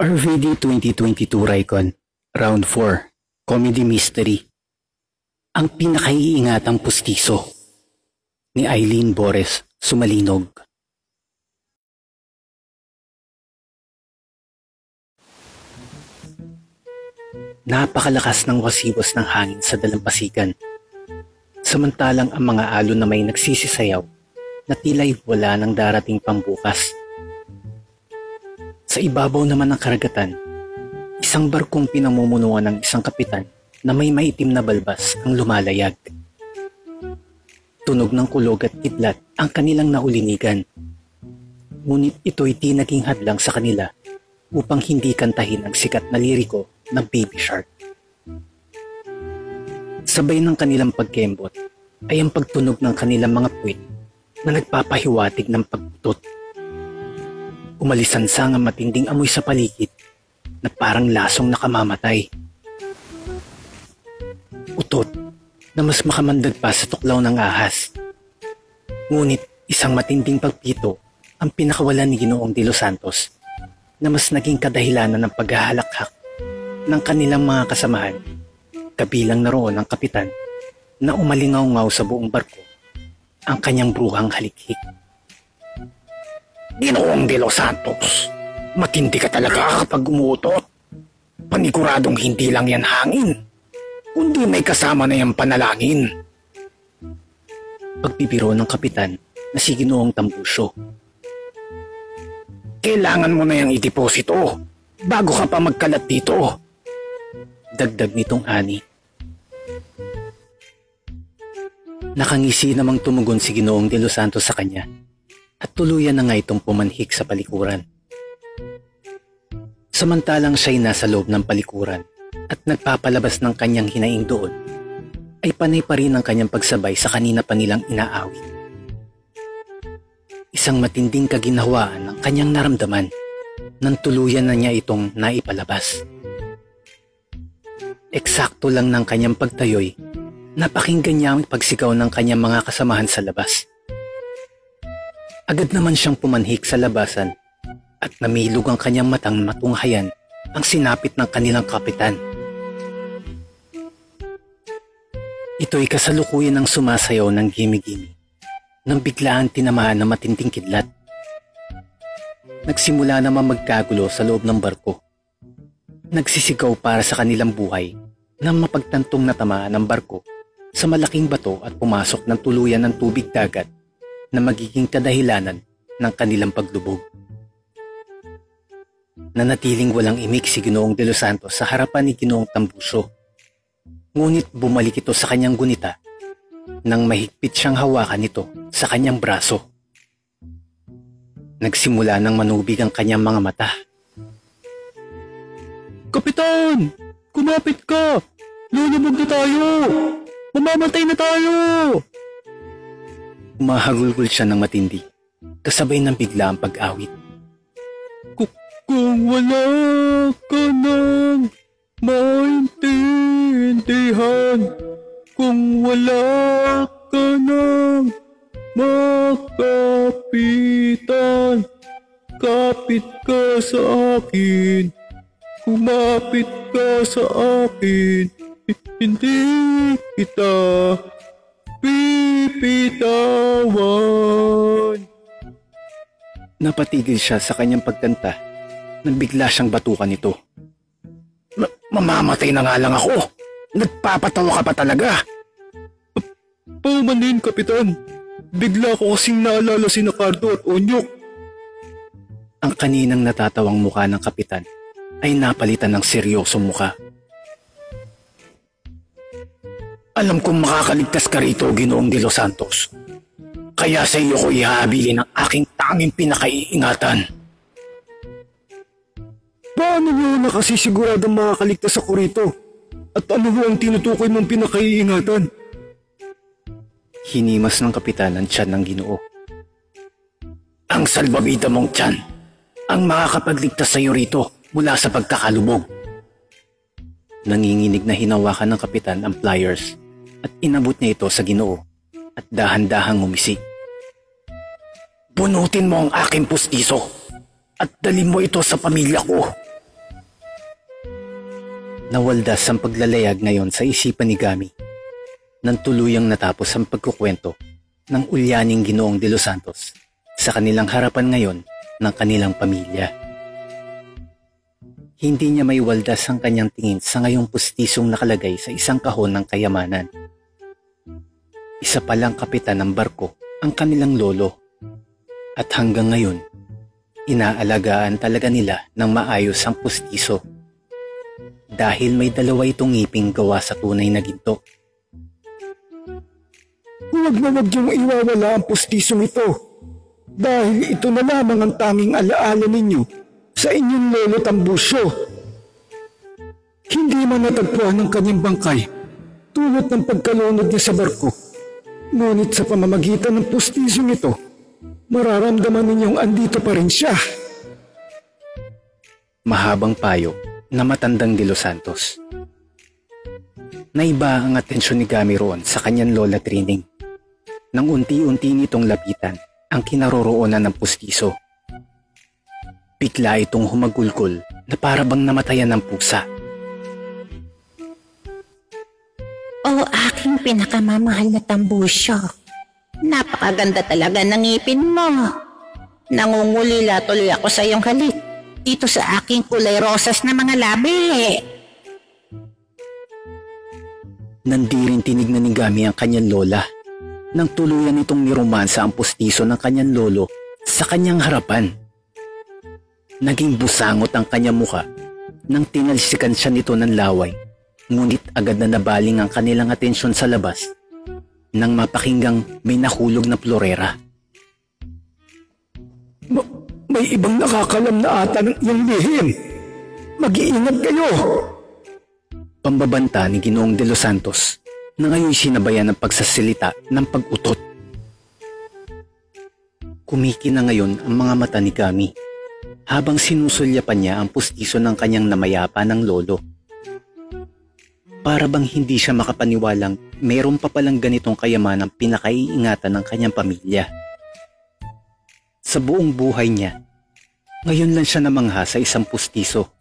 RVD 2022 Raycon, Round 4, Comedy Mystery. Ang pinakaiingatang pustiso ni Eileen Bores Sumalinog. Napakalakas ng wasiwas ng hangin sa dalampasigan. Samantalang ang mga alon na may nagsisisayaw na tila'y wala ng darating pambukas. Sa ibabaw naman ng karagatan, isang barkong pinamumunuan ng isang kapitan na may maitim na balbas ang lumalayag. Tunog ng kulog at kidlat ang kanilang naulinigan. Ngunit ito'y di naging hadlang sa kanila upang hindi kantahin ang sikat na liriko ng Baby Shark. Sabay ng kanilang pagkembot ay ang pagtunog ng kanilang mga puwit na nagpapahiwatig ng pagputot. Umalisansang ang matinding amoy sa paligid na parang lasong nakamamatay. Utot na mas makamandag pa sa tuklaw ng ahas. Ngunit isang matinding pagpito ang pinakawalan ni Ginoong De Los Santos na mas naging kadahilanan ng paghahalakhak ng kanilang mga kasamahan, kabilang na roon ang kapitan na umalingaw-ngaw sa buong barko ang kanyang bruhang halikhik. Ginoong De Los Santos, matindi ka talaga kapag umuutot. Paniguradong hindi lang yan hangin, kundi may kasama na yung panalangin. Pagbibiro ng kapitan na si Ginoong Tambusyo. Kailangan mo na yung ideposito bago ka pa magkalat dito. Dagdag nitong ani. Nakangisi namang tumugon si Ginoong De Los Santos sa kanya at tuluyan na nga itong pumanhik sa palikuran. Samantalang siya'y nasa loob ng palikuran at nagpapalabas ng kanyang hinaing doon, ay panay pa rin ang kanyang pagsabay sa kanina pa nilang inaawit. Isang matinding kaginhawaan ang kanyang naramdaman nang tuluyan na niya itong naipalabas. Eksakto lang ng kanyang pagtayo'y napakinggan niya ang pagsigaw ng kanyang mga kasamahan sa labas. Agad naman siyang pumanhik sa labasan at namilog ang kanyang matang matunghayan ang sinapit ng kanilang kapitan. Ito'y kasalukuyan ng sumasayaw ng gimi-gimi nang biglaan tinamaan ng matinding kidlat. Nagsimula naman magkagulo sa loob ng barko. Nagsisigaw para sa kanilang buhay nang mapagtantong natamaan ng barko sa malaking bato at pumasok ng tuluyan ng tubig dagat na magiging kadahilanan ng kanilang paglubog. Nanatiling walang imik si Ginoong De Los Santos sa harapan ni Ginoong Tambusyo. Ngunit bumalik ito sa kanyang gunita nang mahigpit siyang hawakan ito sa kanyang braso. Nagsimula ng manubig ang kanyang mga mata. Kapitan! Kumapit ka! Lulubog na tayo! Mamamatay na tayo! Umahagulgol siya ng matindi, kasabay ng bigla ang pag-awit. Kung wala ka nang maintindihan, kung wala ka nang makapitan, kapit ka sa akin, kumapit ka sa akin, hindi kita pipitawan. Napatigil siya sa kanyang pagkanta nang bigla siyang batukan nito. Mamamatay na nga lang ako. Nagpapatawa ka pa talaga. Paumanin, Kapitan. Bigla ko kasing naalala si Ricardo at Onyok. Ang kaninang natatawang mukha ng kapitan ay napalitan ng seryosong mukha. Alam kong makakaligtas ka rito, Ginoong De Los Santos. Kaya sa iyo ko ihahabilin ang aking tanging pinakaiingatan. Paano nyo nakasisiguradong makakaligtas ako rito? At ano ho ang tinutukoy mong pinakaiingatan? Hinimas ng kapitan ang tiyan ng Ginoo. Ang salbabida mong tiyan ang makakapagligtas sa iyo rito mula sa pagkakalubog. Nanginginig na hinawakan ng kapitan ang pliers at inabot niya ito sa Ginoo at dahan-dahang ngumisi. Bunutin mo ang aking pustiso at dalhin mo ito sa pamilya ko. Nawaldas ang paglalayag ngayon sa isipan ni Gami nang tuluyang natapos ang pagkukwento ng ulyaning Ginoong de los Santos sa kanilang harapan ngayon ng kanilang pamilya. Hindi niya may waldas ang kanyang tingin sa ngayong pustisong nakalagay sa isang kahon ng kayamanan. Isa palang kapitan ng barko ang kanilang lolo at hanggang ngayon, inaalagaan talaga nila ng maayos ang pustiso dahil may dalawa itong ngiping gawa sa tunay na ginto. Huwag na huwag niyong iwawala ang pustisong ito dahil ito na lamang ang tanging alaala ninyo sa inyong lolo Tambusyo. Hindi man natagpuan ng kanyang bangkay tulad ng pagkalunod niya sa barko. Ngunit sa pamamagitan ng pustisong ito, mararamdaman ninyong andito pa rin siya. Mahabang payo na matandang de los Santos. Naiba ang atensyon ni Gami roon sa kanyang lola Trining nang unti-unti nitong lapitan ang kinaroroonan ng pustiso. Bigla itong humagulgol na parabang namatayan ng pusa. O aking pinakamamahal na Tambusyo, napakaganda talaga ng ngipin mo. Nangungulila tuloy ako sa iyong halik dito sa aking kulay rosas na mga labi. Nandirin tinignan ni Gami ang kanyang lola nang tuluyan itong niromansa ang pustiso ng kanyang lolo sa kanyang harapan. Naging busangot ang kanyang muka nang tinalsikan siya nito ng laway, ngunit agad na nabaling ang kanilang atensyon sa labas nang mapakinggang may nahulog na florera. May ibang nakakalam na ata ng iyong lihim. Mag-iingat kayo! Pambabanta ni Ginoong de los Santos na ngayon sinabayan ng pagsasalita ng pag-utot. Kumiki na ngayon ang mga mata ni Gami habang sinusulyapan niya ang pustiso ng kanyang namayapa ng lolo. Para bang hindi siya makapaniwalang meron pa palang ganitong kayamanang pinakaiingatan ng kanyang pamilya. Sa buong buhay niya, ngayon lang siya namangha sa isang pustiso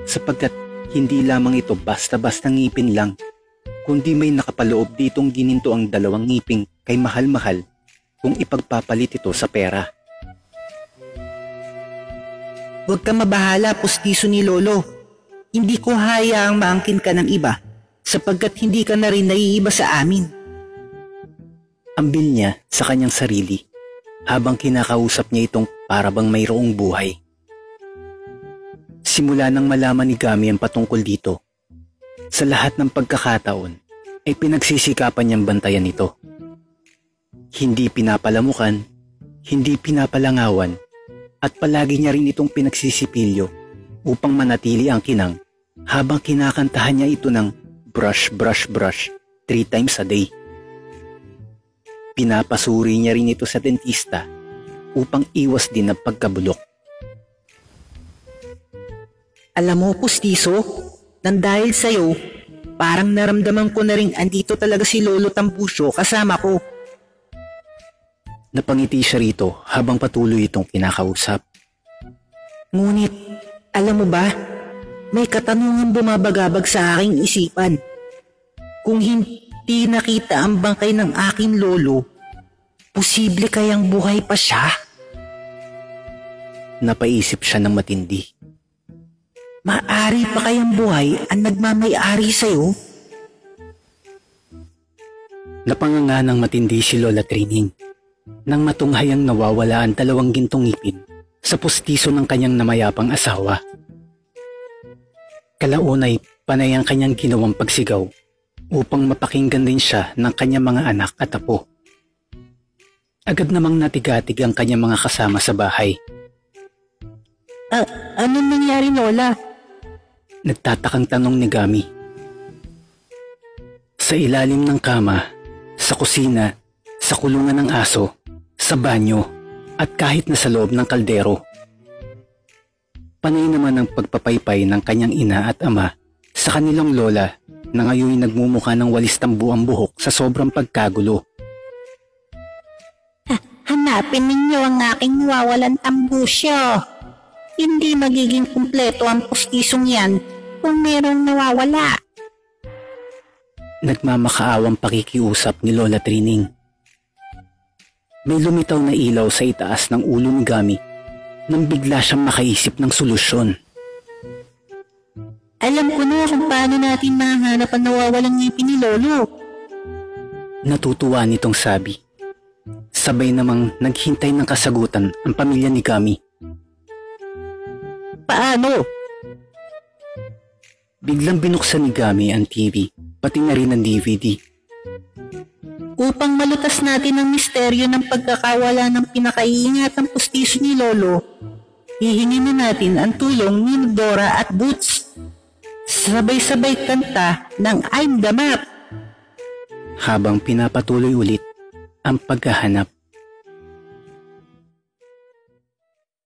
sapagkat hindi lamang ito basta-basta ngipin lang, kundi may nakapaloob ditong gininto ang dalawang ngiping kay mahal-mahal kung ipagpapalit ito sa pera. Huwag ka mabahala, pustiso ni Lolo. Hindi ko hayaang maangkin ka ng iba sapagkat hindi ka na rin naiiba sa amin. Ambil niya sa kanyang sarili habang kinakausap niya itong parabang mayroong buhay. Simula nang malaman ni Gami ang patungkol dito, sa lahat ng pagkakataon ay pinagsisikapan niyang bantayan ito. Hindi pinapalamukan, hindi pinapalangawan, at palagi niya rin itong pinagsisipilyo upang manatili ang kinang habang kinakantahan niya ito ng brush, brush, brush 3 times a day. Pinapasuri niya rin ito sa dentista upang iwas din ang pagkabulok. Alam mo, pustiso, nang dahil sa'yo, parang naramdaman ko na rin andito talaga si Lolo Tambusyo kasama ko. Napangiti siya rito habang patuloy itong kinakausap. Ngunit, alam mo ba, may katanungan bumabagabag sa aking isipan. Kung hindi nakita ang bangkay ng aking lolo, posible kayang buhay pa siya? Napaisip siya ng matindi. Maari pa kayang buhay ang nagmamay-ari sa'yo? Napanganga ng matindi si Lola Trining nang matunghayang nawawala ang 2 gintong ngipin sa pustiso ng kanyang namayapang asawa. Kalaunay panay ang kanyang ginawang pagsigaw upang mapakinggan din siya ng kanyang mga anak at apo. Agad namang natigatig ang kanyang mga kasama sa bahay. Anong nangyari, Lola? Nagtatakang tanong ni Gami. Sa ilalim ng kama, sa kusina, sa kulungan ng aso, sa banyo, at kahit na sa loob ng kaldero. Panay naman ang pagpapaypay ng kanyang ina at ama sa kanilang lola na ngayon nagmumukha ng walis tambu ang buhok sa sobrang pagkagulo. Hanapin ninyo ang aking nawawalan Tambusyo. Hindi magiging kumpleto ang pustisong yan kung merong nawawala. Nagmamakaawang pakikiusap ni Lola Trining. May lumitaw na ilaw sa itaas ng ulo ni Gami nang bigla siyang makaisip ng solusyon. Alam ko na kung paano natin mahanap ang nawawalang ngipin ni Lolo. Natutuwa nitong sabi. Sabay namang naghintay ng kasagutan ang pamilya ni Gami. Paano? Biglang binuksan ni Gami ang TV, pati na rin ang DVD. Upang malutas natin ang misteryo ng pagkakawala ng pinakaiingatang pustiso ni Lolo, hihingin na natin ang tulong ni Dora at Boots. Sabay-sabay kanta ng I'm the Map. Habang pinapatuloy ulit ang paghahanap.